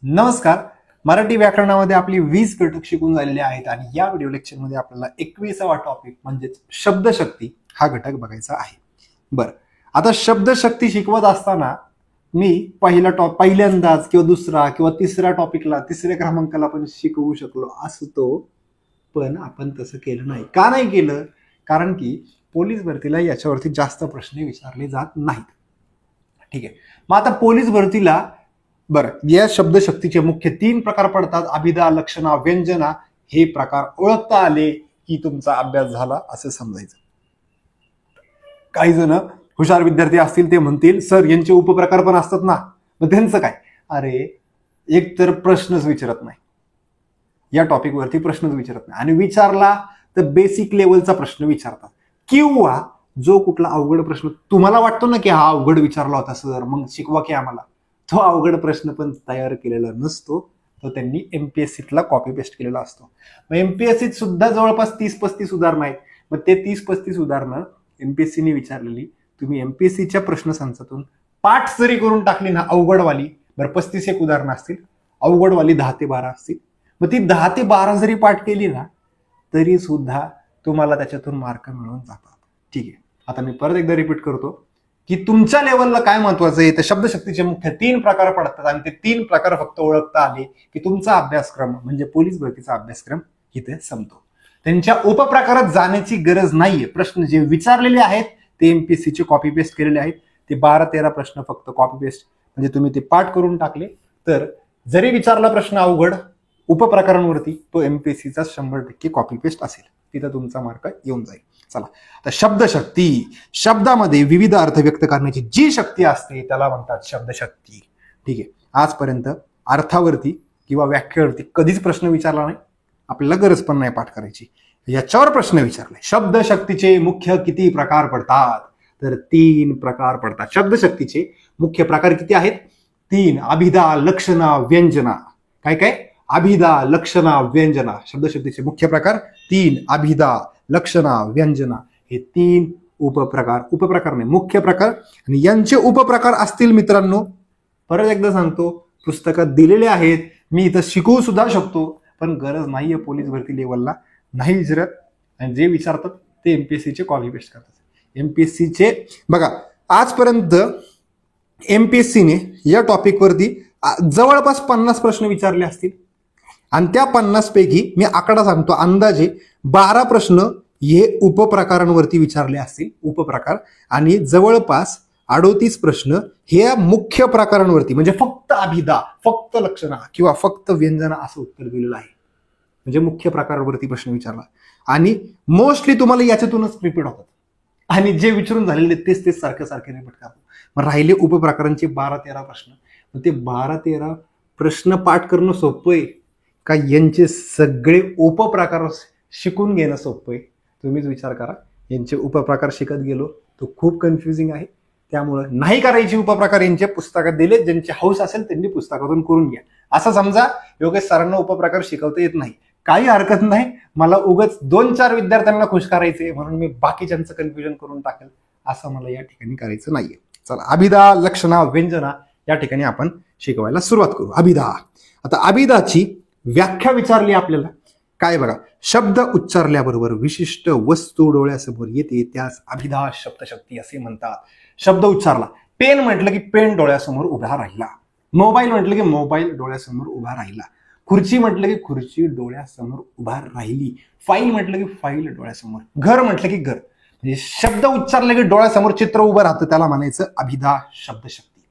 नमस्कार. मराठी व्याकरणामध्ये आपली 20 घटक शिकून झालेले आहेत आणि या व्हिडिओ लेक्चरमध्ये आपल्याला 21वा टॉपिक म्हणजेच शब्दशक्ती हा घटक बघायचा आहे. बरं, आता शब्दशक्ती शिकवत असताना मी पहिल्यांदाच किंवा दुसरा किंवा तिसऱ्या टॉपिकला तिसऱ्या क्रमांकाला पण शिकवू शकलो असतो, पण आपण तसं केलं नाही. का नाही केलं? कारण की पोलीस भरतीला याच्यावरती जास्त प्रश्न विचारले जात नाहीत. ठीक आहे, मग आता पोलीस भरतीला बरं, या शब्दशक्तीचे मुख्य 3 प्रकार पडतात: अभिधा, लक्षणा, व्यंजना. हे प्रकार ओळखता आले की तुमचा अभ्यास झाला असं समजायचं. काही जण हुशार विद्यार्थी असतील ते म्हणतील, सर यांचे उपप्रकार पण असतात ना, मग त्यांचं काय? अरे, एक तर प्रश्नच विचारत नाही, या टॉपिकवरती प्रश्नच विचारत नाही, आणि विचारला तर बेसिक लेवलचा प्रश्न विचारतात, किंवा जो कुठला अवघड प्रश्न तुम्हाला वाटतो ना की हा अवघड विचारला होता सर, मग शिकवा की आम्हाला, तो अवघड प्रश्न पण तयार केलेला नसतो, तो त्यांनी एमपीएससीतला कॉपी पेस्ट केलेला असतो. मग एमपीएससीत सुद्धा जवळपास 30-35 उदाहरणं आहेत. मग ते 30-35 उदाहरणं एमपीएससीने विचारलेली तुम्ही एमपीएससीच्या प्रश्नसंचातून पाठ जरी करून टाकली ना अवघडवाली, बरं 35 एक उदाहरणं असतील, अवघडवाली 10 ते 12 असतील, मग ती 10 ते 12 जरी पाठ केली ना तरी सुद्धा तुम्हाला त्याच्यातून मार्क मिळून जातात. ठीक आहे, आता मी परत एकदा रिपीट करतो की तुमच्या लेवलला काय महत्वाचं आहे, तर शब्दशक्तीचे मुख्य 3 प्रकार पडतात आणि ते 3 प्रकार फक्त ओळखता आले की तुमचा अभ्यासक्रम म्हणजे पोलीस भरतीचा अभ्यासक्रम इथे संपतो. त्यांच्या उपप्रकारात जाण्याची गरज नाहीये. प्रश्न जे विचारलेले आहेत ते एमपीएससीचे कॉपी पेस्ट केलेले आहेत. ते 12-13 प्रश्न फक्त कॉपी पेस्ट, म्हणजे तुम्ही ते पाठ करून टाकले तर जरी विचारला प्रश्न अवघड उपप्रकारांवरती, तो एमपीएससीचा 100% कॉपी पेस्ट असेल, तिथं तुमचा मार्क येऊन जाईल. चला, तर शब्दशक्ती, शब्दामध्ये विविध अर्थ व्यक्त करण्याची जी शक्ती असते त्याला म्हणतात शब्दशक्ती. ठीक आहे, आजपर्यंत अर्थावरती किंवा व्याख्येवरती कधीच प्रश्न विचारला नाही, आपल्याला गरज पण नाही पाठ करायची. याच्यावर प्रश्न विचारले, शब्दशक्तीचे मुख्य किती प्रकार पडतात? तर 3 प्रकार पडतात. शब्दशक्तीचे मुख्य प्रकार किती आहेत? 3. अभिधा, लक्षणा, व्यंजना. काय काय? अभिधा, लक्षणा, व्यंजना. शब्दशक्तीचे मुख्य प्रकार 3. अभिधा, लक्षणा, व्यंजना. हे 3 उपप्रकार नाही, मुख्य प्रकार. आणि यांचे उपप्रकार असतील मित्रांनो, परत एकदा सांगतो, पुस्तकात दिलेले आहेत, मी इथं शिकवू सुद्धा शकतो, पण गरज नाहीये. पोलीस भरती लेवलला नाही विचारत, आणि जे विचारतात ते एमपीएससीचे कॉपी पेस्ट करतात. एमपीएससीचे बघा, आजपर्यंत एमपीएससीने या टॉपिकवरती जवळपास 50 प्रश्न विचारले असतील, आणि त्या 50 पैकी मी आकडा सांगतो, अंदाजे 12 प्रश्न हे उपप्रकारांवरती विचारले असतील, उपप्रकार, आणि जवळपास 38 प्रश्न हे मुख्य प्रकारांवरती, म्हणजे फक्त अभिधा, फक्त लक्षणा किंवा फक्त व्यंजना असं उत्तर दिलेलं आहे. म्हणजे मुख्य प्रकारांवरती प्रश्न विचारला, आणि मोस्टली तुम्हाला याच्यातूनच रिपीट होतात, आणि जे विचारून झालेले तेच सारखे रिपीट करतात. मग राहिले उपप्रकारांचे 12-13 प्रश्न. मग ते 12-13 प्रश्न पाठ करणं सोपं आहे का यांचे सगळे उपप्रकार शिकून घेणं सोपं आहे? तुम्हीच विचार करा. यांचे उपप्रकार शिकत गेलो तो खूप कन्फ्युजिंग आहे, त्यामुळे नाही करायचे उपप्रकार. यांचे पुस्तकात दिले, ज्यांची हौस असेल त्यांनी पुस्तकातून करून घ्या. असं समजा योगेश सरांना उपप्रकार शिकवता येत नाही, काही हरकत नाही, मला उगाच 2-4 विद्यार्थ्यांना खुश करायचे म्हणून मी बाकीच्यांचं कन्फ्युजन करून टाकेल, असं मला या ठिकाणी करायचं नाहीये. चला, अभिधा, लक्षणा, व्यंजना या ठिकाणी आपण शिकवायला सुरुवात करू. अभिधा. आता अभिधाची व्याख्या विचारली आपल्याला, काय बघा, शब्द उच्चारल्याबरोबर विशिष्ट वस्तू डोळ्यासमोर येते त्यास अभिधा शब्दशक्ती असे म्हणतात. शब्द उच्चारला, पेन म्हटलं की पेन डोळ्यासमोर उभा राहिला, मोबाईल म्हटलं की मोबाईल डोळ्यासमोर उभा राहिला, खुर्ची म्हटलं की खुर्ची डोळ्यासमोर उभा राहिली, फाईल म्हटलं की फाईल डोळ्यासमोर, घर म्हटलं की घर. म्हणजे शब्द उच्चारले की डोळ्यासमोर चित्र उभं राहतं, त्याला म्हणायचं अभिधा शब्दशक्ती.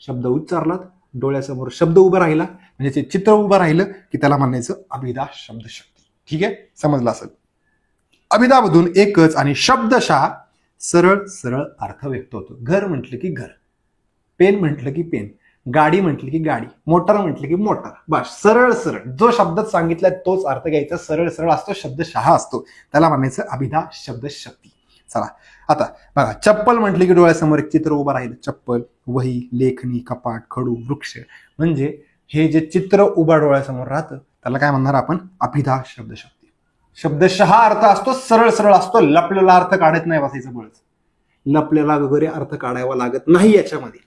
शब्द उच्चारलात, डोळ्यासमोर शब्द उभं राहिला, म्हणजे चित्र उभं राहिलं की त्याला म्हणायचं अभिधा शब्दशक्ती. ठीक आहे, समजलं असेल. अभिधामधून एकच आणि शब्दशः सरळ अर्थ व्यक्त होतो. घर म्हटलं की घर, पेन म्हटलं की पेन, गाडी म्हटली की गाडी, मोटर म्हटलं की मोटर. बस, सरळ जो शब्दात सांगितलाय तोच अर्थ घ्यायचा. सरळ असतो, शब्दशः असतो, त्याला म्हणायचं अभिधा शब्दशक्ती. चला, आता बघा, चप्पल म्हटली की डोळ्यासमोर एक चित्र उभं राहिलं, चप्पल, वही, लेखणी, कपाट, खडू, वृक्ष. म्हणजे हे जे चित्र उभा डोळ्यासमोर राहतं त्याला काय म्हणणार आपण? अभिधा शब्दशक्ती. शब्दशः अर्थ असतो, सरळ असतो, लपलेला अर्थ काढत नाही बसायचं बळच, लपलेला वगैरे अर्थ काढावा लागत नाही याच्यामध्ये.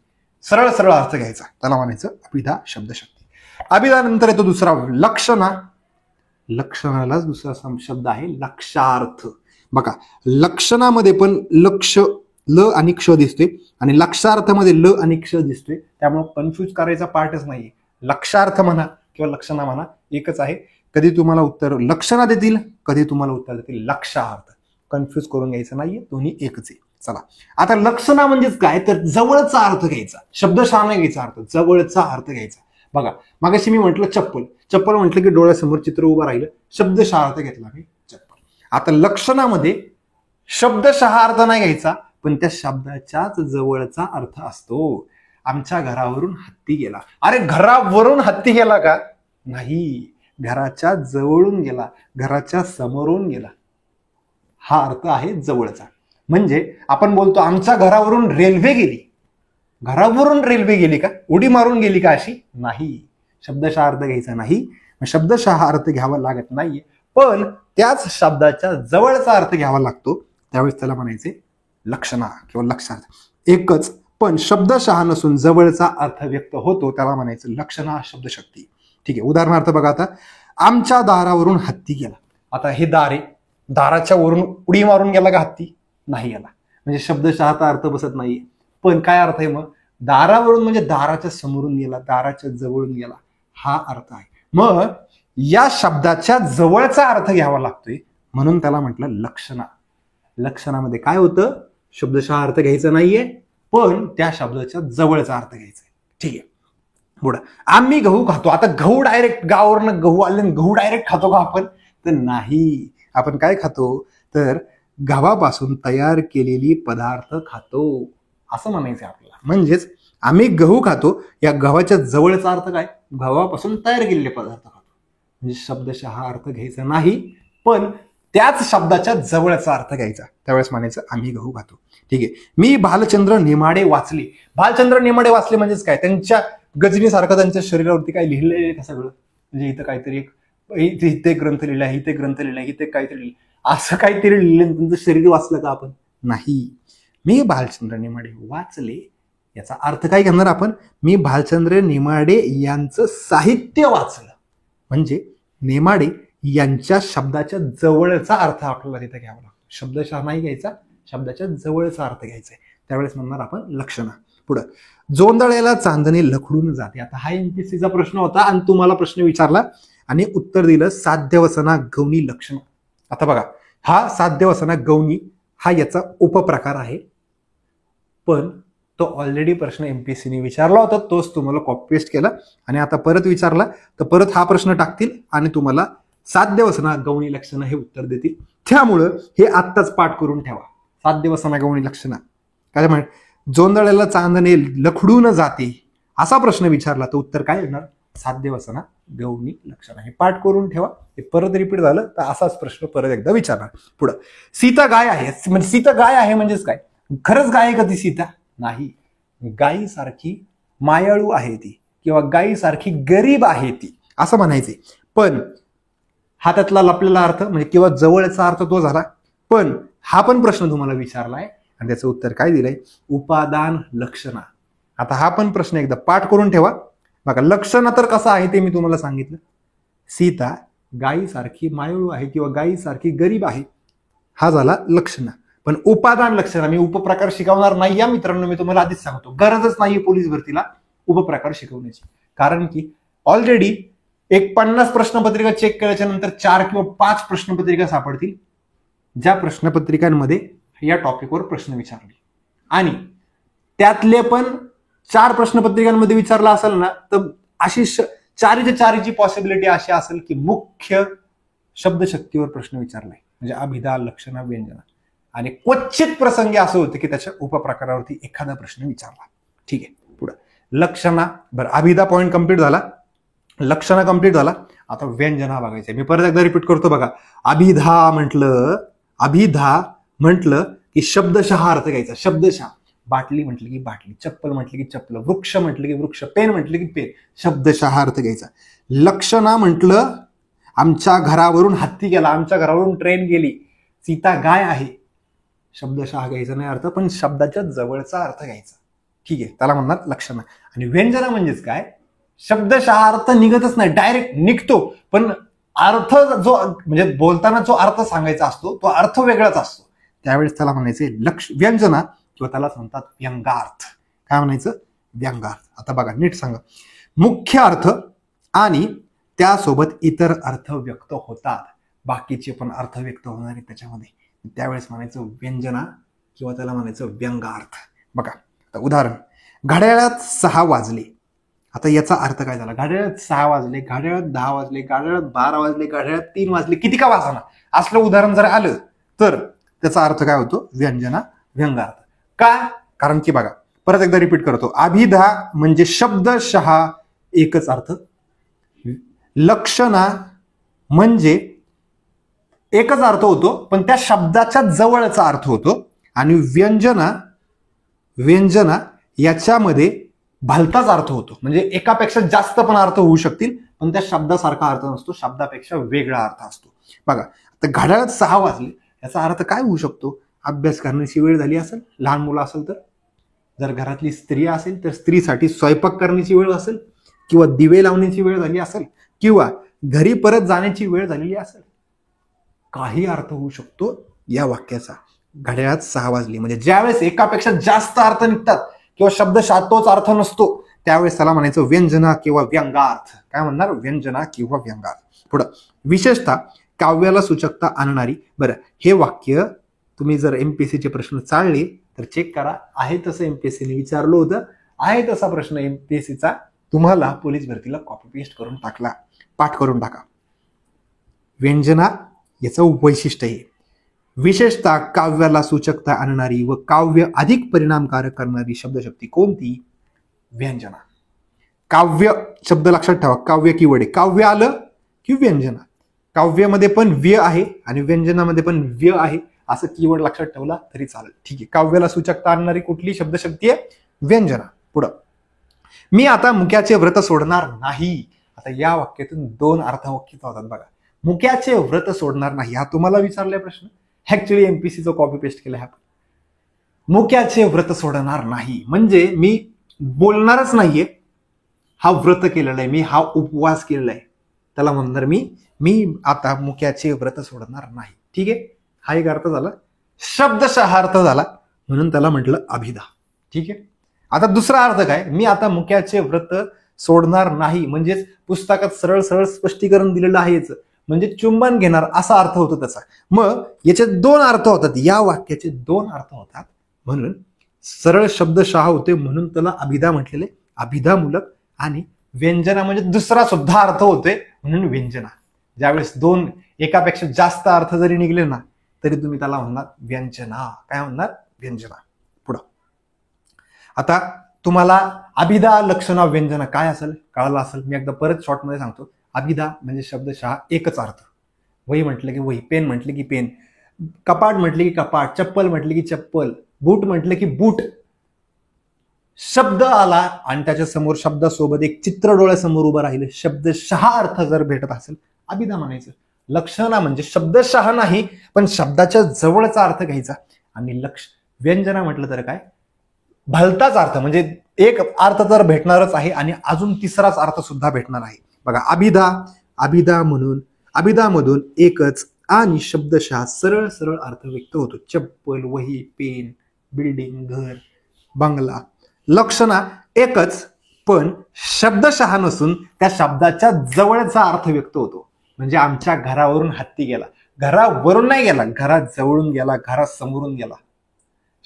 सरळ अर्थ घ्यायचा, त्याला म्हणायचं अभिधा शब्दशक्ती. अभिधानंतर येतो दुसरा लक्षणा. लक्षणालाच दुसरा शब्द आहे लक्षार्थ. बघा लक्षणामध्ये पण लक्ष ल आणि क्ष दिसतोय आणि लक्षार्थमध्ये ल आणि क्ष दिसतोय, त्यामुळे कन्फ्यूज करायचा पार्टच नाहीये. लक्षार्थ म्हणा किंवा लक्षणा म्हणा एकच आहे. कधी तुम्हाला उत्तर लक्षणा देतील, कधी तुम्हाला उत्तर देतील लक्षार्थ. कन्फ्यूज करून घ्यायचं नाहीये, दोन्ही एकच आहे. चला आता लक्षणा म्हणजेच काय तर जवळचा अर्थ घ्यायचा, शब्दशः नाही घ्यायचा अर्थ, जवळचा अर्थ घ्यायचा. बघा मागाशी मी म्हटलं चप्पल, चप्पल म्हटलं की डोळ्यासमोर चित्र उभं राहिलं, शब्दशः अर्थ घेतला मी चप्पल. आता लक्षणामध्ये शब्दशः अर्थ नाही घ्यायचा, पण त्या शब्दाच्याच जवळचा अर्थ असतो. आमच्या घरावरून हत्ती गेला. अरे घरावरून हत्ती गेला का? नाही, घराच्या जवळून गेला, घराच्या समोरून गेला. हा अर्थ आहे जवळचा. म्हणजे आपण बोलतो आमच्या घरावरून रेल्वे गेली. घरावरून रेल्वे गेली का? उडी मारून गेली का? अशी नाही. शब्दशः अर्थ घ्यायचा नाही, शब्दशः अर्थ घ्यावा लागत नाहीये, पण त्याच शब्दाच्या जवळचा अर्थ घ्यावा लागतो. त्यावेळेस त्याला म्हणायचे लक्षणा किंवा लक्षार्थ. एकच पण शब्दशः नसून जवळचा अर्थ व्यक्त होतो, त्याला म्हणायचं लक्षणा शब्दशक्ती. ठीक आहे. उदाहरणार्थ बघा आता, आमच्या दारावरून हत्ती गेला. आता हे दार आहे, दाराच्या वरून उडी मारून गेला का हत्ती? नाही गेला. म्हणजे शब्दशःचा अर्थ बसत नाहीये, पण काय अर्थ आहे मग? दारावरून म्हणजे दाराच्या समोरून गेला, दाराच्या जवळून गेला, हा अर्थ आहे. मग या शब्दाच्या जवळचा अर्थ घ्यावा लागतोय, म्हणून त्याला म्हटलं लक्षणा. लक्षणामध्ये काय होतं? शब्दशः अर्थ घ्यायचा नाहीये, पण त्या शब्दाच्या जवळचा अर्थ घ्यायचा आहे. ठीक आहे. पुढं आम्ही गहू खातो. आता गहू डायरेक्ट गावावरनं गहू आले, गहू डायरेक्ट खातो का आपण? तर नाही. आपण काय खातो? तर गव्हापासून तयार केलेली पदार्थ खातो, असं म्हणायचं आपल्याला. म्हणजेच आम्ही गहू खातो, या गव्हाच्या जवळचा अर्थ काय? गव्हापासून तयार केलेले पदार्थ खातो. म्हणजे शब्दशः अर्थ घ्यायचा नाही, पण त्याच शब्दाच्या जवळचा अर्थ घ्यायचा. त्यावेळेस म्हणायचं आम्ही गहू खातो. ठीक आहे. मी भालचंद्र नेमाडे वाचले. भालचंद्र नेमाडे वाचले म्हणजेच काय? त्यांच्या गजनीसारखं त्यांच्या शरीरावरती काय लिहिलेलं आहे का सगळं? म्हणजे इथं काहीतरी एक इथे ग्रंथ लिहिला, इथे ग्रंथ लिहिला, इथे काहीतरी लिहिलं, असं काहीतरी लिहिलं, त्यांचं शरीर वाचलं का आपण? नाही. मी भालचंद्र नेमाडे वाचले, याचा अर्थ काय घेणार आपण? मी भालचंद्र नेमाडे यांचं साहित्य वाचलं. म्हणजे नेमाडे यांच्या शब्दाच्या जवळचा अर्थ आपल्याला तिथे घ्यावा लागतो. शब्दशः नाही घ्यायचा, शब्दाच्या जवळचा अर्थ घ्यायचा आहे. त्यावेळेस म्हणणार आपण लक्षणा. पुढं जोंधळ्याला चांदणे लखडून जाते. आता हा एमपीएससीचा प्रश्न होता आणि तुम्हाला प्रश्न विचारला आणि उत्तर दिलं साध्यवसना गौणी लक्षण. आता बघा, हा साध्यवसना गौणी हा याचा उपप्रकार आहे, पण तो ऑलरेडी प्रश्न एमपीएससीने विचारला होता, तोच तुम्हाला कॉपी पेस्ट केला आणि आता परत विचारला तर परत हा प्रश्न टाकतील आणि तुम्हाला साध्यवसना गौणी लक्षणं हे उत्तर देतील. त्यामुळं हे आत्ताच पाठ करून ठेवा. साध्यवसना गौणी लक्षणं काय म्हण? जोंधळ्याला चांदणे लखडून जाते असा प्रश्न विचारला तर उत्तर काय येणार? साध्यवसना गौणी लक्षणं. हे पाठ करून ठेवा. हे परत रिपीट झालं तर असाच प्रश्न परत एकदा विचारणार. पुढं सीता गाय आहे. म्हणजे सीता गाय आहे म्हणजेच काय? खरंच गाय आहे का ती सीता? नाही. गायीसारखी मायाळू आहे ती किंवा गायीसारखी गरीब आहे ती असं म्हणायचे. पण हातातला लपलेला अर्थ म्हणजे किंवा जवळचा अर्थ तो झाला, पण हा पण प्रश्न तुम्हाला विचारलाय आणि त्याचं उत्तर काय दिलंय? उपादान लक्षणा. आता हा पण प्रश्न एकदा पाठ करून ठेवा. बघा लक्षणा तर कसं आहे ते मी तुम्हाला सांगितलं. सीता गायीसारखी मायाळू आहे किंवा गायीसारखी गरीब आहे, हा झाला लक्षणा. पण उपादान लक्षणा मी उपप्रकार शिकवणार नाही या मित्रांनो. मी तुम्हाला आधीच सांगतो, गरजच नाहीये पोलीस भरतीला उपप्रकार शिकवण्याची, कारण की ऑलरेडी एक 50 प्रश्नपत्रिका चेक केल्याच्या नंतर 4 किंवा 5 प्रश्नपत्रिका सापडतील ज्या प्रश्नपत्रिकांमध्ये या टॉपिकवर प्रश्न विचारले, आणि त्यातले पण 4 प्रश्नपत्रिकांमध्ये विचारला असेल ना तर अशी 4च्या पॉसिबिलिटी अशी असेल की मुख्य शब्दशक्तीवर प्रश्न विचारलाय, म्हणजे अभिधा, लक्षणा, व्यंजना, आणि क्वचित प्रसंगी असं होतं की त्याच्या उपप्रकारावरती एखादा प्रश्न विचारला. ठीक आहे. पुढे लक्षणा. बरं, अभिधा पॉईंट कंप्लीट झाला, लक्षणा कंप्लीट झाला. आता व्यंजना बघायचं. मी परत एकदा रिपीट करतो बघा. अभिधा म्हटलं की शब्दशः अर्थ घ्यायचा. शब्दशः. बाटली म्हटलं की बाटली, चप्पल म्हटलं की चप्पल, वृक्ष म्हटलं की वृक्ष, पेन म्हटलं की पेन, शब्दशः अर्थ घ्यायचा. लक्षणा म्हटलं आमच्या घरावरून हत्ती गेला, आमच्या घरावरून ट्रेन गेली, सीता गाय आहे, शब्दशः घ्यायचा नाही अर्थ, पण शब्दाच्या जवळचा अर्थ घ्यायचा. ठीक आहे, त्याला म्हणणार लक्षणा. आणि व्यंजना म्हणजेच काय? शब्दशः अर्थ निघतच नाही, डायरेक्ट निघतो, पण अर्थ जो म्हणजे बोलताना जो अर्थ सांगायचा असतो तो अर्थ वेगळाच असतो. त्यावेळेस त्याला म्हणायचे व्यंजना किंवा त्यालाच म्हणतात व्यंगार्थ. काय म्हणायचं? व्यंगार्थ. आता बघा नीट सांगा. मुख्य अर्थ आणि त्यासोबत इतर अर्थ व्यक्त होतात, बाकीचे पण अर्थ व्यक्त होणार आहेत त्याच्यामध्ये, त्यावेळेस म्हणायचं व्यंजना किंवा त्याला म्हणायचं व्यंगार्थ. बघा आता उदाहरण, घड्याळात 6 वाजले. आता याचा अर्थ काय झाला? घड्याळात 6 वाजले, घड्याळात 10 वाजले, घड्याळात 12 वाजले, घड्याळात 3 वाजले, किती का वाजना, असलं उदाहरण जर आलं तर त्याचा अर्थ काय होतो? व्यंजना, व्यंगार्थ. का? कारण की बघा परत एकदा रिपीट करतो, अभिधा म्हणजे शब्दशः एकच अर्थ, लक्षणा म्हणजे एकच अर्थ होतो पण त्या शब्दाच्या जवळचा अर्थ होतो, आणि व्यंजना याच्यामध्ये भलताच अर्थ होतो, म्हणजे एकापेक्षा जास्त पण अर्थ होऊ शकतील पण त्या शब्दासारखा अर्थ नसतो, शब्दापेक्षा वेगळा अर्थ असतो. बघा आता घड्याळात 6 वाजले याचा अर्थ काय होऊ शकतो? अभ्यास करण्याची वेळ झाली असेल, लहान मुलं असेल तर, जर घरातली स्त्री असेल तर स्त्रीसाठी स्वयंपाक करण्याची वेळ असेल, किंवा दिवे लावण्याची वेळ झाली असेल, किंवा घरी परत जाण्याची वेळ झालेली असेल. काही अर्थ होऊ शकतो या वाक्याचा. घड्याळात 6 वाजली म्हणजे ज्यावेळेस एकापेक्षा जास्त अर्थ निघतात किंवा शब्दशः तोच अर्थ नसतो त्यावेळेस त्याला म्हणायचं व्यंजना किंवा व्यंगार्थ. काय म्हणणार? व्यंजना किंवा व्यंगार्थ. पुढं, विशेषतः काव्याला सूचकता आणणारी. बरं, हे वाक्य तुम्ही जर एमपीएससीचे प्रश्न चाळले तर चेक करा, आहे तसं एमपीएससीने विचारलं होतं, आहे तसा प्रश्न एमपीएससीचा तुम्हाला पोलीस भरतीला कॉपी पेस्ट करून टाकला, पाठ करून टाका. व्यंजना याचं वैशिष्ट्य आहे, विशेषतः काव्याला सूचकता आणणारी व काव्य अधिक परिणामकारक करणारी शब्दशक्ती कोणती? व्यंजना. काव्य शब्द लक्षात ठेवा, काव्य कीवर्ड आहे, काव्य आलं की व्यंजना. काव्यामध्ये पण व्य आहे आणि व्यंजनामध्ये पण व्य आहे, असं कीवर्ड लक्षात ठेवला तरी चालेल. ठीक आहे, काव्याला सूचकता आणणारी कुठली शब्दशक्ती आहे? व्यंजना. पुढं, मी आता मुक्याचे व्रत सोडणार नाही. आता या वाक्यातून 2 अर्थवाक्य होतात बघा. मुक्याचे व्रत सोडणार नाही हा तुम्हाला विचारलाय प्रश्न, ऍक्च्युअली एमपीसीचा कॉपी पेस्ट केलाय आपण. मुक्याचे व्रत सोडणार नाही म्हणजे मी बोलणारच नाहीये, हा व्रत केलेला आहे मी, हा उपवास केलेला आहे, त्याला म्हणणार मी आता मुक्याचे व्रत सोडणार नाही. ठीक आहे, हा एक अर्थ झाला, शब्दशः अर्थ झाला, म्हणून त्याला म्हटलं अभिधा. ठीक आहे, आता दुसरा अर्थ काय? मी आता मुक्याचे व्रत सोडणार नाही म्हणजेच पुस्तकात सरळ सरळ स्पष्टीकरण दिलेलं आहे याचं, म्हणजे चुंबन घेणार असा अर्थ होतो त्याचा. मग याचे 2 अर्थ होतात, या वाक्याचे 2 अर्थ होतात, म्हणून सरळ शब्दशः होते म्हणून त्याला अभिधा म्हटलेले, अभिधामूलक. आणि व्यंजना म्हणजे दुसरा सुद्धा अर्थ होतोय म्हणून व्यंजना. ज्यावेळेस 2 एकापेक्षा जास्त अर्थ जरी निघले ना तरी तुम्ही त्याला म्हणणार व्यंजना. काय म्हणणार? व्यंजना. पुढं, आता तुम्हाला अभिधा, लक्षणा, व्यंजना काय असेल कळालं असेल. मी एकदा परत शॉर्टमध्ये सांगतो. अभिधा म्हणजे शब्दशः एकच अर्थ, वही म्हटलं की वही, पेन म्हटलं की पेन, कपाट म्हटले की कपाट, चप्पल म्हटले की चप्पल, बूट म्हटलं की बूट. शब्द आला आणि त्याच्या समोर शब्दासोबत एक चित्र डोळ्यासमोर उभं राहिलं, शब्दशः अर्थ जर भेटत असेल अभिधा म्हणायचं. लक्षणा म्हणजे शब्दशः नाही पण शब्दाच्या जवळचा अर्थ घ्यायचा. आणि व्यंजना म्हटलं तर काय? भलताच अर्थ, म्हणजे एक अर्थ तर भेटणारच आहे आणि अजून तिसराच अर्थ सुद्धा भेटणार आहे. बघा, अभिधामधून एकच आणि शब्दशः सरळ सरळ अर्थ व्यक्त होतो. चप्पल, वही, पेन, बिल्डिंग, घर, बंगला. लक्षणा एकच पण शब्दशः नसून त्या शब्दाच्या जवळचा अर्थ व्यक्त होतो. म्हणजे आमच्या घरावरून हत्ती गेला, घरावरून नाही गेला, घरात जवळून गेला, घरात समोरून गेला,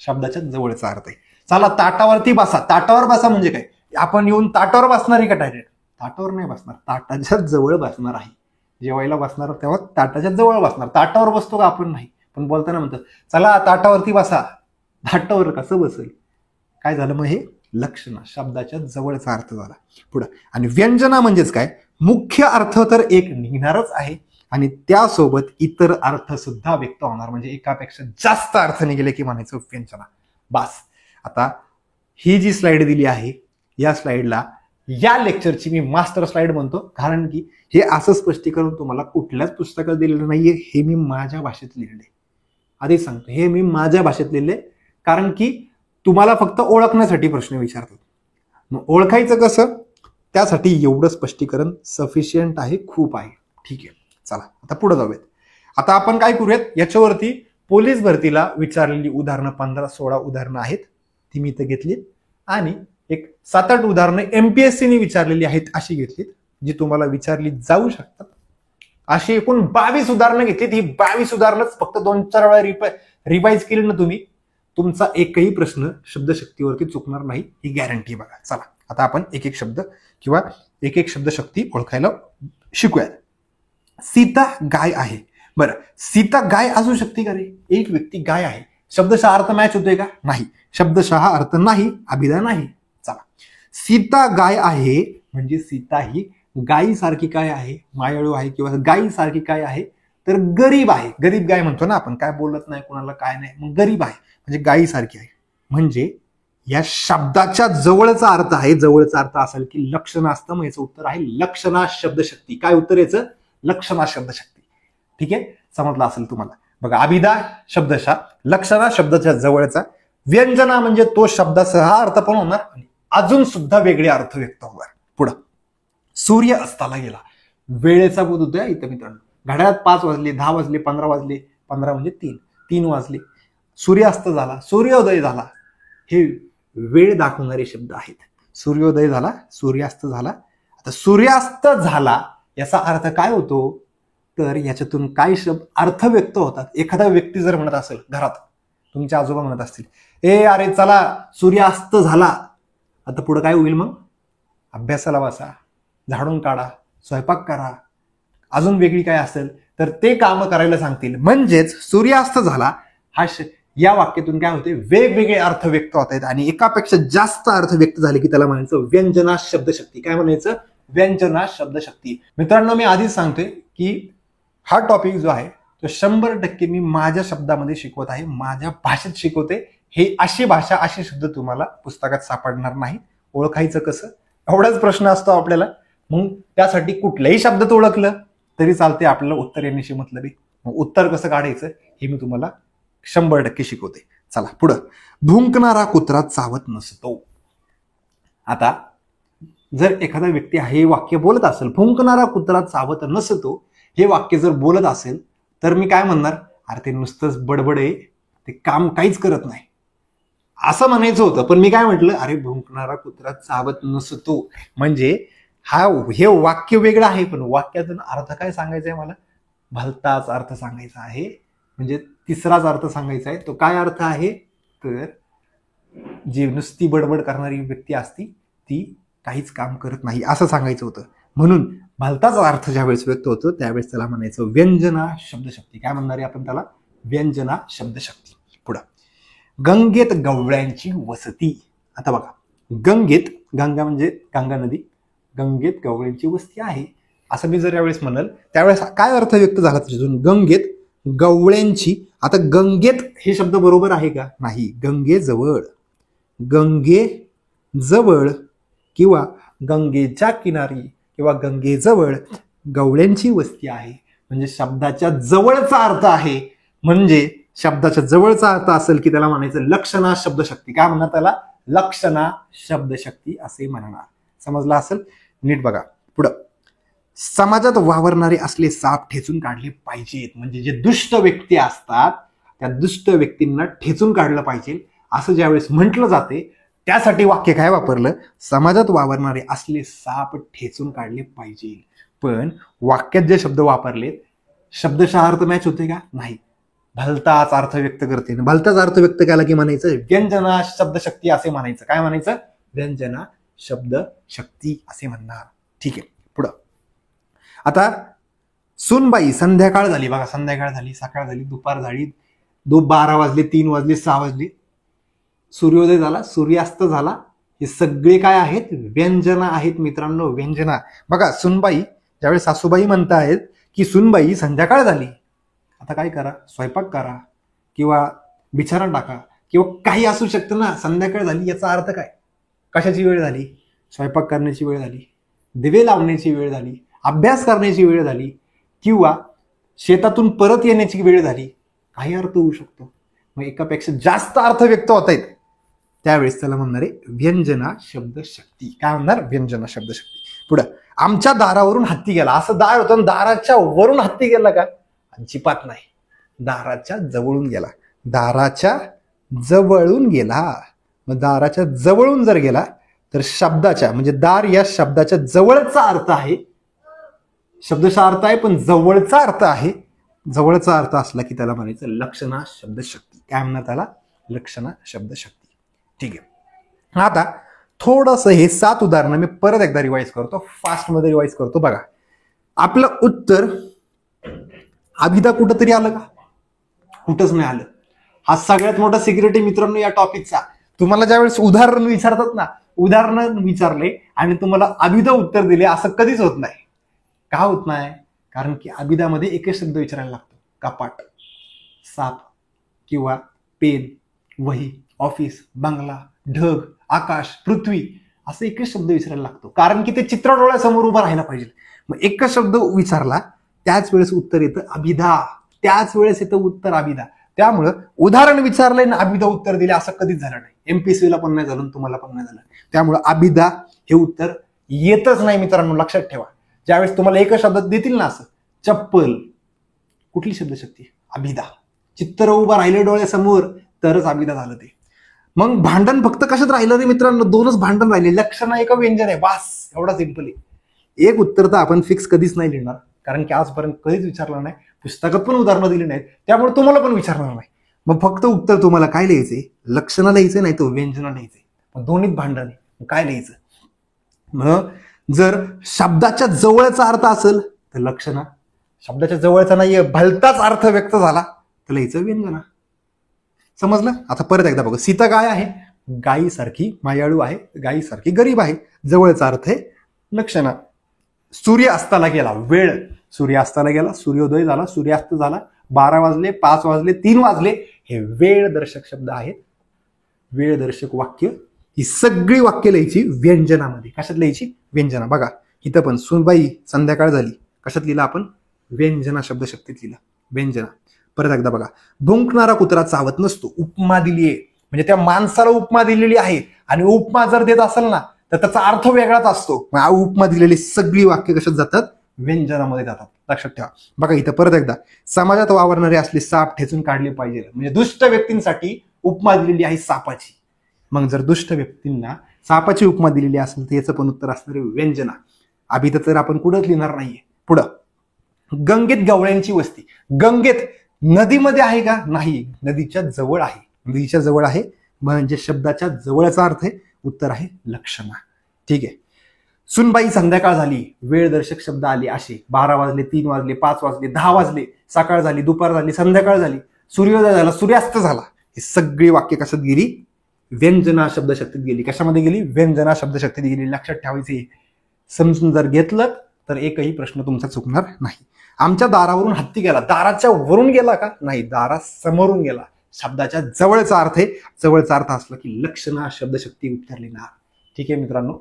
शब्दाच्या जवळचा अर्थ आहे. चला ताटावरती बसा. ताटावर बसा म्हणजे काय? आपण येऊन ताटावर बसणार आहे का डायरेक्ट? ताटावर नाही बसणार, ताटाच्या जवळ बसणार आहे. जेवायला बसणार तेव्हा ताटाच्या जवळ बसणार. ताटावर बसतो का आपण? नाही, पण बोलताना म्हणतात चला ताटावरती बसा. ताटावर कसं बसेल? काय झालं मग? हे लक्षणा, शब्दाच्या जवळचा अर्थ झाला. पुढं, आणि व्यंजना म्हणजेच काय? मुख्य अर्थ तर एक निघणारच आहे आणि त्यासोबत इतर अर्थ सुद्धा व्यक्त होणार, म्हणजे एकापेक्षा जास्त अर्थ निघाले की म्हणायचं व्यंजना. बास. आता ही जी स्लाइड दिली आहे या स्लाइडला या लेक्चरची मी मास्टर स्लाइड म्हणतो, कारण की हे असं स्पष्टीकरण तुम्हाला कुठल्याच पुस्तकात दिलेलं नाहीये. हे मी माझ्या भाषेत लिहिले, आधी सांगतो, हे मी माझ्या भाषेत लिहिले, कारण की तुम्हाला फक्त ओळखण्यासाठी प्रश्न विचारतात. मग ओळखायचं कसं? त्यासाठी एवढं स्पष्टीकरण सफिशियंट आहे, खूप आहे. ठीक आहे, चला आता पुढे जाऊयात. आता आपण काय करूयात, याच्यावरती पोलीस भरतीला विचारलेली उदाहरणं 15-16 उदाहरणं आहेत, ती मी इथं घेतली, आणि एक 7-8 उदाहरणं एमपीएससीने विचारलेली आहेत अशी घेतलीत, जी तुम्हाला विचारली जाऊ शकतात. अशी एकूण 22 उदाहरणं घेतलीत. ही 22 उदाहरणंच फक्त 2-4 वेळा रिवाइज केली ना तुम्ही, तुमचा एकही प्रश्न शब्दशक्तीवरती चुकणार नाही, ही गॅरंटी. बघा चला आता आपण एक एक शब्द किंवा एक एक शब्दशक्ती ओळखायला शिकूयात. सीता गाय आहे. बरं, सीता गाय असू शकते का रे? एक व्यक्ती गाय आहे, शब्दशः अर्थ मॅच होतोय का? नाही, शब्दशः अर्थ नाही, अभिधा नाही. चला, सीता गाय आहे म्हणजे सीता ही गायीसारखी काय आहे? मायाळू आहे किंवा गायीसारखी काय आहे? तर गरीब आहे. गरीब गाय म्हणतो ना आपण, काय बोलत नाही कोणाला, काय नाही, मग गरीब आहे म्हणजे गायीसारखी आहे. म्हणजे या शब्दाच्या जवळचा अर्थ आहे, जवळचा अर्थ असेल की लक्षणा असतं, मग याचं उत्तर आहे लक्षणा शब्दशक्ती. काय उत्तर याचं? लक्षणा शब्दशक्ती. ठीक आहे, समजलं असेल तुम्हाला. बघा, अभिधा शब्दशः, लक्षणा शब्दाच्या जवळचा, व्यंजना म्हणजे तो शब्दासह हा अर्थ पण होणार आणि अजून सुद्धा वेगळे अर्थ व्यक्त होणार. पुढं, सूर्य अस्ताला गेला. वेळेचा बोध होतोय इथं मित्रांनो. घड्याळात 5 वाजले, 10 वाजले, 15 वाजले, 15 म्हणजे 3 वाजले. सूर्यास्त झाला, सूर्योदय झाला, हे वेळ दाखवणारे शब्द आहेत. सूर्योदय झाला, सूर्यास्त झाला. आता सूर्यास्त झाला याचा अर्थ काय होतो? तर याच्यातून काय शब्द अर्थ व्यक्त होतात. एखादा व्यक्ती जर म्हणत असेल घरात, तुमचे आजोबा म्हणत असतील, ए अरे चला सूर्यास्त झाला, आता पुढे काय होईल? मग अभ्यासाला बसा, झाडून काढा, स्वयंपाक करा, अजून वेगळी काय असेल तर ते काम करायला सांगतील. म्हणजेच सूर्यास्त झाला हा या वाक्यातून काय होते? वेगवेगळे अर्थ व्यक्त होत आहेत आणि एकापेक्षा जास्त अर्थ व्यक्त झाले की त्याला म्हणायचं व्यंजना शब्दशक्ती. काय म्हणायचं? व्यंजना शब्दशक्ती. मित्रांनो, मी आधीच सांगतोय की हा टॉपिक जो आहे तो 100% मी माझ्या शब्दामध्ये शिकवत आहे, माझ्या भाषेत शिकवते. हे अशी भाषा, असे शब्द तुम्हाला पुस्तकात सापडणार नाही. ओळखायचं कसं? एवढाच प्रश्न असतो आपल्याला. मग त्यासाठी कुठल्याही शब्दात ओळखलं तरी चालते, आपल्याला उत्तर येण्याशी मतलब आहे. मग उत्तर कसं काढायचं हे मी तुम्हाला 100% शिकवते. चला पुढं, भुंकणारा कुत्रा चावत नसतो. आता जर एखादा व्यक्ती हे वाक्य बोलत असेल, भुंकणारा कुत्रा चावत नसतो, हे वाक्य जर बोलत असेल तर मी काय म्हणणार? अरे ते नुसतंच बडबड आहे, ते काम काहीच करत नाही, असं म्हणायचं होतं. पण मी काय म्हटलं? अरे भुंकणारा कुत्रा चावत नसतो म्हणजे हे वाक्य वेगळं आहे, पण वाक्यातून अर्थ काय सांगायचा आहे मला? भलताच अर्थ सांगायचा आहे. म्हणजे तिसराच अर्थ सांगायचा आहे. तो काय अर्थ आहे? तर जी नुसती बडबड करणारी व्यक्ती असती ती काहीच काम करत नाही असं सांगायचं होतं. म्हणून भलताच अर्थ ज्यावेळेस व्यक्त होतो त्यावेळेस त्याला म्हणायचं व्यंजना शब्दशक्ती. काय म्हणणार आहे आपण त्याला? व्यंजना शब्दशक्ती. पुढं, गंगेत गवळ्यांची वसती. आता बघा, गंगेत, गंगा म्हणजे गंगा नदी, गंगेत गवळ्यांची वस्ती आहे असं मी जर यावेळेस म्हणाल त्यावेळेस काय अर्थ व्यक्त झाला त्याच्यातून? गंगेत गवळ्यांची. आता गंगेत हे शब्द बरोबर आहे का? नाही. गंगेजवळ, गंगेजवळ किंवा गंगेच्या किनारी किंवा गंगेजवळ गवळ्यांची वस्ती आहे म्हणजे शब्दाच्या जवळचा अर्थ आहे. म्हणजे शब्दाच्या जवळचा अर्थ असेल की त्याला म्हणायचं लक्षणा शब्दशक्ती. काय म्हणणार त्याला? लक्षणा शब्दशक्ती असे म्हणणार. समजलं असेल? नीट बघा पुढं, समाजात वावरणारे असले साप ठेचून काढले पाहिजेत. म्हणजे जे दुष्ट व्यक्ती असतात त्या दुष्ट व्यक्तींना ठेचून काढलं पाहिजे असं ज्यावेळेस म्हटलं जाते त्यासाठी वाक्य काय वापरलं? समाजात वावरणारे असले साप ठेचून काढले पाहिजे. पण वाक्यात जे शब्द वापरले शब्दशः अर्थ मॅच होते का? नाही. भलताच अर्थ व्यक्त करते. भलताच अर्थ व्यक्त केला की म्हणायचं व्यंजना शब्दशक्ती असे म्हणायचं. काय म्हणायचं? व्यंजना शब्दशक्ती असे म्हणणार. ठीक आहे, पुढं. आता सुनबाई, संध्याकाळ झाली. बघा, संध्याकाळ झाली, सकाळ झाली, दुपार झाली, 12 वाजले, 3 वाजले, 6 वाजले, सूर्योदय झाला, सूर्यास्त झाला. हे सगळे काय आहेत? व्यंजना आहेत मित्रांनो, व्यंजना. बघा, सुनबाई, ज्यावेळेस सासूबाई म्हणतायत की सुनबाई संध्याकाळ झाली, आता काय करा? स्वयंपाक करा किंवा बिछाना टाका किंवा काही असू शकतं ना. संध्याकाळ झाली याचा अर्थ काय? कशाची वेळ झाली? स्वयंपाक करण्याची वेळ झाली, दिवे लावण्याची वेळ झाली, अभ्यास करण्याची वेळ झाली किंवा शेतातून परत येण्याची वेळ झाली. काही अर्थ होऊ शकतो. मग एकापेक्षा जास्त अर्थ व्यक्त होत आहेत त्यावेळेस त्याला म्हणणारे व्यंजना शब्दशक्ती. काय म्हणणार? व्यंजना शब्दशक्ती. पुढं आमच्या दारावरून हत्ती गेला, असं दार होतं दाराच्या वरून हत्ती गेला का? अजिबात नाही, दाराच्या जवळून गेला, दाराच्या जवळून गेला. मग दाराच्या जवळून जर गेला तर शब्दाच्या म्हणजे दार या शब्दाच्या जवळचा अर्थ आहे, शब्दशः अर्थ आहे पण जवळचा अर्थ आहे. जवळचा अर्थ असला की त्याला म्हणायचं लक्षणा शब्दशक्ती. काय म्हणणार त्याला? लक्षणा शब्दशक्ती. ठीक आहे. आता थोडस हे 7 उदाहरणं मी परत एकदा रिवाइज करतो, फास्ट मध्ये रिवाइज करतो. बघा आपलं उत्तर अभिदा कुठंतरी आलं का? कुठंच नाही आलं. हा सगळ्यात मोठा सिक्रेट आहे मित्रांनो या टॉपिकचा. तुम्हाला ज्यावेळेस उदाहरण विचारतात ना, उदाहरण विचारले आणि तुम्हाला अभिदा उत्तर दिले असं कधीच होत नाही. का होत नाही? कारण की अभिदामध्ये एकच शब्द विचारायला लागतो, कपाट, साप किंवा पेन, वही, ऑफिस, बंगला, ढग, आकाश, पृथ्वी असं एकच शब्द विचारायला लागतो. कारण की ते चित्र डोळ्यासमोर उभं राहायला पाहिजे. मग एकच शब्द विचारला त्याच वेळेस उत्तर येतं अभिदा, त्याच वेळेस येतं उत्तर अभिदा. त्यामुळं उदाहरण विचारलंय ना अभिदा उत्तर दिले असं कधीच झालं नाही. एमपीएससीला पण नाही झालं, तुम्हाला पण नाही झालं. त्यामुळं अभिदा हे उत्तर येतच नाही मित्रांनो, लक्षात ठेवा. ज्यावेळेस तुम्हाला एकच शब्दात देतील ना असं चप्पल, कुठली शब्दशक्ती? अभिदा. चित्र उभं राहिलं डोळ्यासमोर तरच अभिदा झालं ते. मग भांडण फक्त कशात राहिलं रे मित्रांनो? 2च भांडण राहिले, लक्षण आहे का व्यंजन आहे, बास. एवढा सिंपल आहे. एक उत्तर तर आपण फिक्स कधीच नाही लिहिणार, कारण की आजपर्यंत कधीच विचारलं नाही, पुस्तकात पण उदाहरणं दिली नाहीत, त्यामुळे तुम्हाला पण विचारणार नाही. मग फक्त उत्तर तुम्हाला काय लिहायचंय? लक्षणा लिहायचं, नाही तो व्यंजना लिहायचंय. मग दोन्हीत भांडण आहे, काय लिहायचं? मग जर शब्दाच्या जवळचा अर्थ असेल तर लक्षणा, शब्दाच्या जवळचा नाहीये भलताच अर्थ व्यक्त झाला तर लिहायचं व्यंजना. समजलं? आता परत एकदा बघा. सीता गाय आहे, गायीसारखी मायाळू आहे, गायीसारखी गरीब आहे, जवळचा अर्थ आहे लक्षणा. सूर्य अस्ताला गेला, वेळ, सूर्य अस्ताला गेला, सूर्योदय झाला, सूर्यास्त झाला, 12 वाजले, 5 वाजले, 3 वाजले, हे वेळ दर्शक शब्द आहेत. वेळ दर्शक वाक्य, ही सगळी वाक्य लिहायची व्यंजनामध्ये. कशात लिहायची? व्यंजना. बघा इथं पण सुनबाई संध्याकाळ झाली, कशात लिहिला आपण? व्यंजना शब्दशक्तीत लिहिला, व्यंजना. परत एकदा बघा. भुंकणारा कुत्रा चावत नसतो, उपमा दिली आहे, म्हणजे त्या माणसाला उपमा दिलेली आहे. आणि उपमा जर देत असेल ना तर त्याचा अर्थ वेगळाच असतो. उपमा दिलेली सगळी वाक्य कशात जातात? व्यंजनामध्ये जातात, लक्षात ठेवा. बघा इथं परत एकदा. समाजात वावरणारे असले साप ठेचून काढले पाहिजे, म्हणजे दुष्ट व्यक्तींसाठी उपमा दिलेली आहे सापाची. मग जर दुष्ट व्यक्तींना सापाची उपमा दिलेली असेल तर याचं पण उत्तर असणार आहे व्यंजना. अभिदा तर आपण कुठंच लिहिणार नाहीये. पुढं गंगेत गवळ्यांची वस्ती. गंगेत नदीमध्ये आहे का? नाही, नदीच्या जवळ आहे, नदीच्या जवळ आहे म्हणजे शब्दाच्या जवळचा अर्थ आहे, उत्तर आहे लक्षणा. ठीक आहे. सुनबाई संध्याकाळ झाली, वेळ दर्शक शब्द आले असे, 12 वाजले, 3 वाजले, 5 वाजले, 10 वाजले, सकाळ झाली, दुपार झाली, संध्याकाळ झाली, सूर्योदय झाला, सूर्यास्त झाला. ही सगळी वाक्य कशात गेली? व्यंजना शब्दशक्तीत गेली. कशामध्ये गेली? व्यंजना शब्दशक्तीत गेली. लक्षात ठेवायचे. समजून जर घेतलं तर एकही प्रश्न तुमचा चुकणार नाही. आमच्या दारावरून हत्ती गेला, दाराच्या वरून गेला का? नाही, दारासमोरून गेला. शब्दाच्या जवळचा अर्थ आहे, जवळचा अर्थ असला की लक्षणा शब्दशक्ती उत्तर लिहिणार. ठीक आहे मित्रांनो,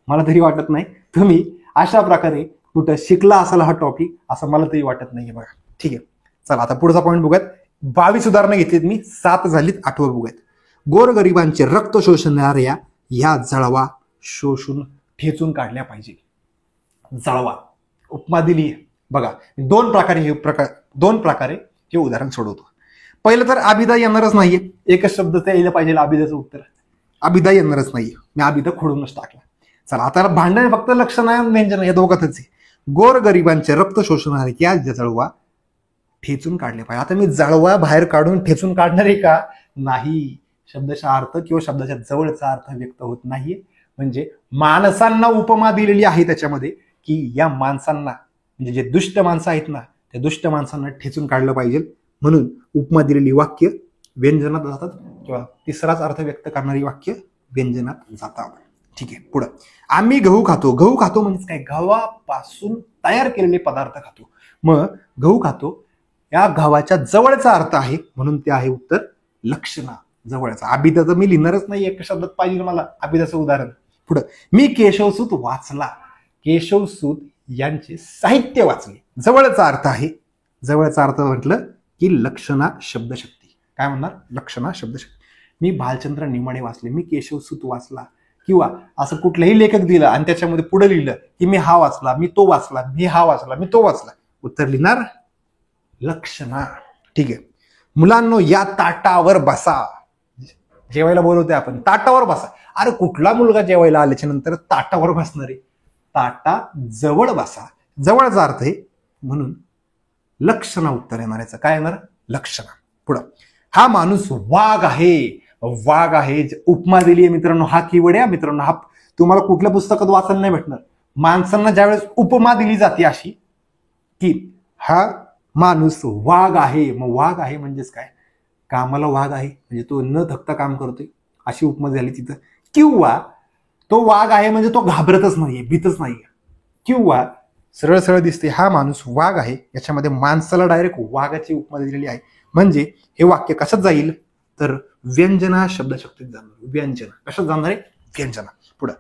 मला तरी वाटत नाही तुम्ही अशा प्रकारे कुठं शिकला असाल हा टॉपिक, असं मला तरी वाटत नाहीये. बघा ठीक आहे, चला आता पुढचा पॉईंट बघूयात. 22 उदाहरणं घेतलीत मी, 7 झालीत, 8वं बघूयात. गोरगरिबांचे रक्त शोषणाऱ्या या जळवा शोषून ठेचून काढल्या पाहिजे. जळवा उपमा दिली आहे. बघा दोन प्रकारे हे उदाहरण सोडवतो. पहिलं तर अभिदा येणारच नाहीये, एकच शब्द ते यायला पाहिजे अभिदाचं उत्तर. अभिदा येणारच नाहीये, मी अभिदा खोडूनच टाकला. चला आता भांडण फक्त लक्षणा व्यंजन या दोघातच आहे. गोरगरिबांचे रक्त शोषणारे या जळवा ठेचून काढले पाहिजे. आता मी जळवा बाहेर काढून ठेचून काढणार आहे का? नाही. शब्दशः अर्थ किंवा शब्दाच्या जवळचा अर्थ व्यक्त होत नाहीये. म्हणजे माणसांना उपमा दिलेली आहे त्याच्यामध्ये की या माणसांना, म्हणजे जे दुष्ट माणसं आहेत ना, त्या दुष्ट माणसांना ठेचून काढलं पाहिजे. म्हणून उपमा दिलेली वाक्य व्यंजनात जातात किंवा तिसराच अर्थ व्यक्त करणारी वाक्य व्यंजनात जातात. ठीक आहे. पुढं आम्ही गहू खातो. गहू खातो म्हणजे काय? गव्हापासून तयार केलेले पदार्थ खातो. मग गहू खातो या गव्हाच्या जवळचा अर्थ आहे, म्हणून ते आहे उत्तर लक्षणा, जवळचा. अभिदा तर मी लिहिणारच नाही, एका शब्दात पाहिजे मला अभिदाचं उदाहरण. पुढं मी केशवसूत वाचला. केशवसूत यांचे साहित्य वाचले, जवळचा अर्थ आहे. जवळचा अर्थ म्हटलं की लक्षणा शब्दशक्ती. काय म्हणणार? लक्षणा शब्दशक्ती. मी भालचंद्र नेमाडे वाचले, मी केशवसूत वाचला. किंवा असं कुठलाही लेखक दिलं आणि त्याच्यामध्ये पुढे लिहिलं की मी हा वाचला, मी तो वाचला, मी हा वाचला, मी तो वाचला, उत्तर लिहिणार लक्षणा. ठीक आहे. मुलांनो या ताटावर बसा. जेवायला बोलवते आपण, ताटावर बसा. अरे कुठला मुलगा जेवायला आल्याच्या नंतर ताटावर बसणार आहे? ताटा जवळ बसा, जवळचा अर्थ आहे म्हणून लक्षणा उत्तर येणार. याचं काय येणार? लक्षणा. पुढं, हा माणूस वाघ आहे. वाघ आहे, उपमा दिली आहे मित्रांनो. हा कीवर्ड आहे मित्रांनो. हा तुम्हाला कुठल्या पुस्तकात वाचायला नाही भेटणार. माणसांना ज्यावेळेस उपमा दिली जाते अशी की हा माणूस वाघ आहे, मग वाघ आहे म्हणजेच काय? कामाला वाघ आहे म्हणजे तो न थकता काम करतोय, अशी उपमा झाली तिथं. किंवा तो वाघ आहे म्हणजे तो घाबरतच नाहीये, भीतच नाहीये. किंवा सरळ सरळ दिसते हा माणूस वाघ आहे, याच्यामध्ये माणसाला डायरेक्ट वाघाची उपमा दिलेली आहे. म्हणजे हे वाक्य कशात जाईल तर व्यंजना शब्दशक्तीत जाणार. व्यंजना कशात जाणार आहे? व्यंजना. पुढे,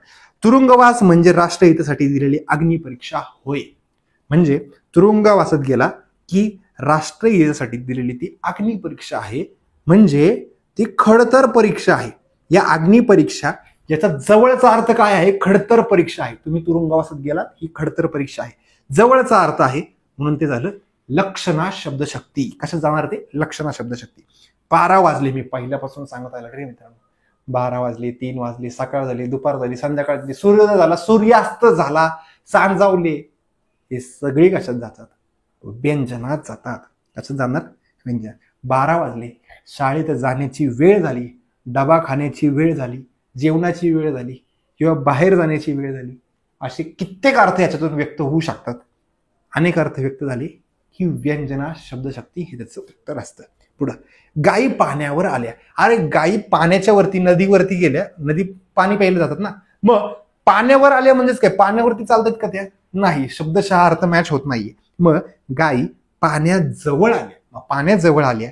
तुरुंगवास म्हणजे राष्ट्रहितासाठी दिलेली अग्निपरीक्षा होय. म्हणजे तुरुंगवासात गेला की राष्ट्रहितासाठी दिलेली ती अग्निपरीक्षा आहे, म्हणजे ती खडतर परीक्षा आहे. या अग्निपरीक्षा याचा जवळचा अर्थ काय आहे? खडतर परीक्षा आहे. तुम्ही तुरुंगवासात गेलात ही खडतर परीक्षा आहे, जवळचा अर्थ आहे म्हणून ते झालं लक्षणा शब्दशक्ती. कशात जाणार ते? लक्षणा शब्दशक्ती. 12 वाजले, मी पहिल्यापासून सांगत आलो रे मित्रांनो. 12 वाजले, 3 वाजले, सकाळ झाली, दुपार झाली, संध्याकाळ झाली, सूर्योदय झाला, सूर्यास्त झाला, सांजावले, हे सगळे कशात जातात? व्यंजनात जातात. कशात जाणार? व्यंजन. 12 वाजले, शाळेत जाण्याची वेळ झाली, डबा खाण्याची वेळ झाली, जेवणाची वेळ झाली किंवा बाहेर जाण्याची वेळ झाली, असे कित्येक अर्थ याच्यातून व्यक्त होऊ शकतात. अनेक अर्थ व्यक्त झाले की व्यंजना शब्दशक्ती हे त्याचं उत्तर असतं. पुढं, गायी पाण्यावर आल्या. अरे गायी पाण्याच्या वरती, नदीवरती गेल्या, नदी पाणी प्यायला जातात ना, मग पाण्यावर आल्या म्हणजेच काय? पाण्यावरती चालतात का त्या? नाही, शब्दशः अर्थ मॅच होत नाहीये. मग गायी पाण्याजवळ आल्या, पाण्याजवळ आल्या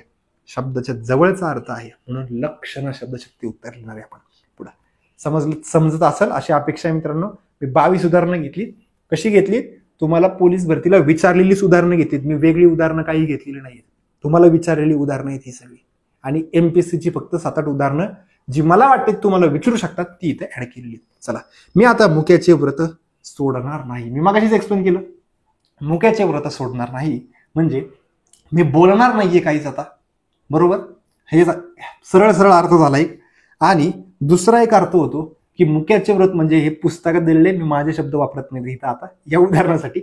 शब्दाच्या जवळचा अर्थ आहे म्हणून लक्षणा शब्दशक्ती उत्तर लिहिणार आहे आपण. पुढे, समजत असेल अशी अपेक्षा मित्रांनो. मी 22 उदाहरणं घेतली. कशी घेतली? तुम्हाला पोलीस भरतीला विचारलेली उदाहरणं घेतलीत मी, वेगळी उदाहरणं काही घेतलेली नाहीत. तुम्हाला विचारलेली उदाहरणं आहेत ही सगळी, आणि एमपीएससीची फक्त 7-8 उदाहरणं जी मला वाटते तुम्हाला विचारू शकतात ती इथे ऍड केलेली. चला, मी आता मुक्याचे व्रत सोडणार नाही. मी मगाशीच एक्सप्लेन केलं, मुक्याचे व्रत सोडणार नाही म्हणजे मी बोलणार नाहीये काहीच आता, बरोबर? हे सरळ सरळ अर्थ झाला एक. आणि दुसरा एक अर्थ होतो की मुक्याचे व्रत म्हणजे हे पुस्तकात दिलेले, मी माझे शब्द वापरत नाही इथं आता या उदाहरणासाठी.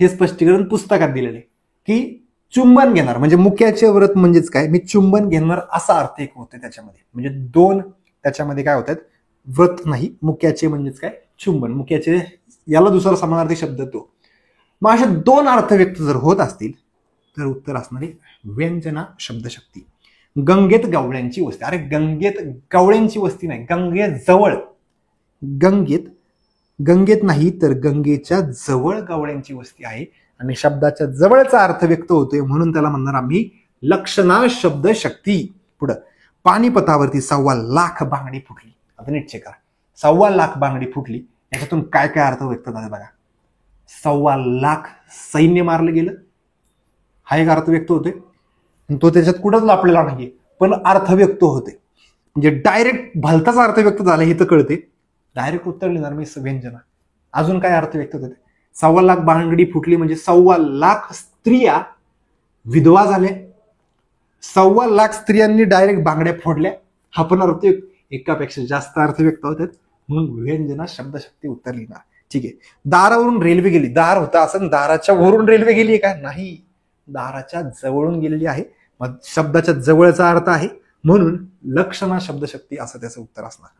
हे स्पष्टीकरण पुस्तकात दिलेले की चुंबन घेणार म्हणजे मुक्याचे व्रत म्हणजेच काय? मी चुंबन घेणार असा अर्थ एक होते त्याच्यामध्ये. म्हणजे 2 त्याच्यामध्ये काय होतात? व्रत नाही, मुक्याचे म्हणजेच काय? चुंबन. मुक्याचे याला दुसरा समानार्थी शब्द तो. मग अशा 2 अर्थ व्यक्त जर होत असतील तर उत्तर असणारी व्यंजना शब्दशक्ती. गंगेत गवळ्यांची वस्ती. अरे गंगेत गवळ्यांची वस्ती नाही, गंगेत जवळ. गंगेत नाही तर गंगेच्या जवळ गवळ्यांची वस्ती आहे आणि शब्दाच्या जवळचा अर्थ व्यक्त होतोय म्हणून त्याला म्हणणार आम्ही लक्षणा शब्दशक्ती. पुढं, पानिपतावरती 1.25 लाख बांगडी फुटली. आता नीट चेक करा, 1.25 लाख बांगडी फुटली, याच्यातून काय काय अर्थ व्यक्त झाले बघा. 1.25 लाख सैन्य मारलं गेलं हा एक अर्थ व्यक्त होतोय, तो त्याच्यात कुठंच लपलेला नाहीये पण अर्थ व्यक्त होते. म्हणजे डायरेक्ट भलताच अर्थ व्यक्त झाला हे तर कळते. डायरेक्ट उत्तर लिहिणार मी व्यंजना. अजून काय अर्थ व्यक्त होते? 1.25 लाख बांगडी फुटली म्हणजे 1.25 लाख स्त्रिया विधवा झाल्या, 1.25 लाख स्त्रियांनी डायरेक्ट बांगड्या फोडल्या, हा पण अर्थ एकापेक्षा जास्त अर्थ व्यक्त होतात म्हणून व्यंजना शब्दशक्ती उत्तर लिहिणार. ठीक आहे. दारावरून रेल्वे गेली. दार होता असं दाराच्या वरून रेल्वे गेली का? नाही, दाराच्या जवळून गेलेली आहे. मग शब्दाच्या जवळचा अर्थ आहे म्हणून लक्षणा शब्दशक्ती असं त्याचं उत्तर असणार.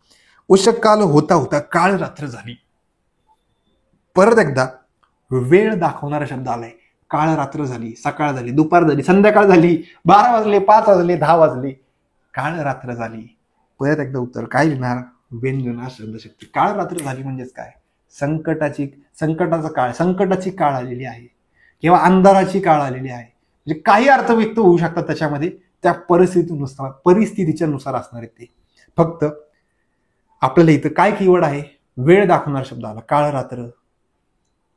उषक काल होता होता काळ रात्र झाली. परत एकदा वेळ दाखवणारा शब्द आलाय. काळ रात्र झाली, सकाळ झाली, दुपार झाली, संध्याकाळ झाली, 12 वाजले, 5 वाजले, 10 वाजले, काळ रात्र झाली. परत एकदा उत्तर काय लिहिणार? व्यंजना शब्दशक्ती. काळ रात्र झाली म्हणजेच काय? संकटाचा काळ, संकटाची काळ आलेली आहे किंवा अंधाराची काळ आलेली आहे. म्हणजे काही अर्थ व्यक्त होऊ शकतात त्याच्यामध्ये, त्या परिस्थितीच्या नुसार असणार आहेत ते. फक्त आपल्याला इथं काय कीवर्ड आहे? वेळ दाखवणारा शब्द आला. काळ रात्र,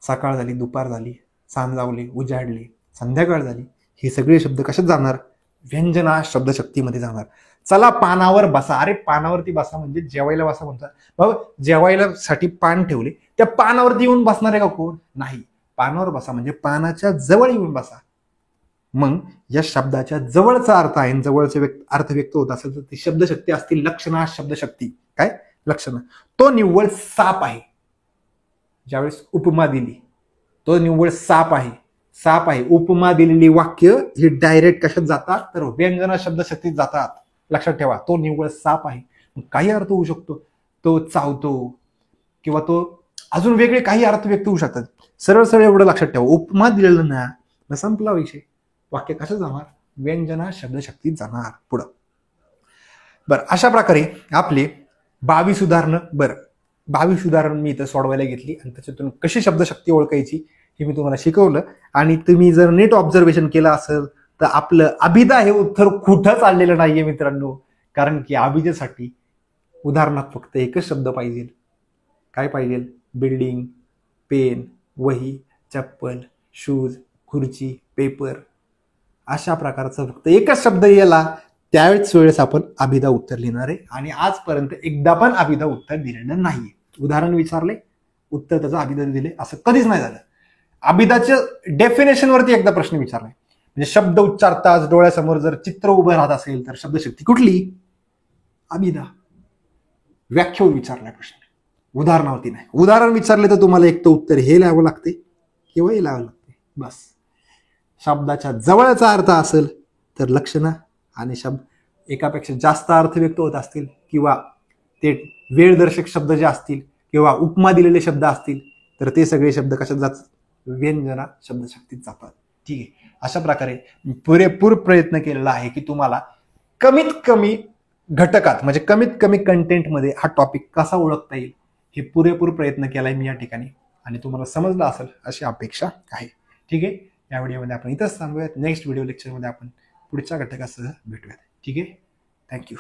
सकाळ झाली, दुपार झाली, सांजावले, उजाडले, संध्याकाळ झाली, हे सगळे शब्द कशात जाणार? व्यंजन हा शब्दशक्तीमध्ये जाणार. चला पानावर बसा. अरे पानावरती बसा म्हणजे जेवायला बसा म्हणतात. बाबा जेवायला साठी पान ठेवले, त्या पानावरती येऊन बसणार आहे का कोण? नाही. पानावर बसा म्हणजे पानाच्या जवळ येऊन बसा. मग या शब्दाच्या जवळचा अर्थ आहे, जवळचे अर्थ व्यक्त होत असेल तर ती शब्दशक्ती असतील लक्षणा शब्दशक्ती. काय लक्षणं? तो निव्वळ साप आहे. ज्यावेळेस उपमा दिली, तो निव्वळ साप आहे. साप आहे. उपमा दिलेली वाक्य ही डायरेक्ट कशात जातात? तर व्यंजना शब्दशक्तीत जातात. लक्षात ठेवा, तो निव्वळ साप आहे. काही अर्थ होऊ शकतो, तो चावतो किंवा तो अजून वेगळे काही अर्थ व्यक्त होऊ शकतात. सरळ सरळ एवढं लक्षात ठेवा, उपमा दिलेलं ना संपला विषय. वाक्य कसं जाणार? व्यंजना शब्दशक्तीत जाणार. पुढं बरं, अशा प्रकारे आपले 22 उदाहरणं. बरं, 22 उदाहरण मी इथं सोडवायला घेतली आणि त्याच्यातून कशी शब्दशक्ती ओळखायची हे मी तुम्हाला शिकवलं. आणि तुम्ही जर नीट ऑब्झर्वेशन केलं असेल तर आपलं अभिधा हे उत्तर कुठं चाललेलं नाहीये मित्रांनो. कारण की अभिधेसाठी उदाहरणात फक्त एकच शब्द पाहिजे. काय पाहिजे? बिल्डिंग, पेन, वही, चप्पल, शूज, खुर्ची, पेपर. अशा प्रकारचा फक्त एकच शब्द याला त्यावेळेस वेळेस आपण अभिधा उत्तर लिहिणार आहे. आणि आजपर्यंत एकदा पण अभिधा उत्तर दिलेलं नाहीये. उदाहरण विचारले, उत्तर त्याचं अभिधा दिले, असं कधीच नाही झालं. अभिधाच्या डेफिनेशन वरती एकदा प्रश्न विचारलाय. म्हणजे शब्द उच्चारताच डोळ्यासमोर जर चित्र उभं राहत असेल तर शब्दशक्ती कुठली? अभिधा. व्याख्या विचारलाय प्रश्न, उदाहरणावरती नाही. उदाहरण विचारले तर तुम्हाला एक तर उत्तर हे लिहावं लागते किंवा हे लिहावं लागते. बस. शब्दाच्या जवळचा अर्थ असेल तर लक्षणा, आणि शब्द एकापेक्षा जास्त अर्थ व्यक्त होत असतील किंवा ते वेळदर्शक शब्द जे असतील किंवा उपमा दिलेले शब्द असतील तर ते सगळे शब्द कशात जातात? व्यंजना शब्दशक्तीत जातात. ठीक आहे. अशा प्रकारे पुरेपूर प्रयत्न केलेला आहे की तुम्हाला कमीत कमी घटकात म्हणजे कमीत कमी कंटेंटमध्ये हा टॉपिक कसा ओळखता येईल हे पुरेपूर प्रयत्न केलाय मी या ठिकाणी, आणि तुम्हाला समजलं असेल अशी अपेक्षा आहे. ठीक आहे. या व्हिडिओमध्ये आपण इथंच थांबूयात. नेक्स्ट व्हिडिओ लेक्चरमध्ये आपण पुढच्या घटकासह भेटूयात. ठीक आहे. थँक्यू.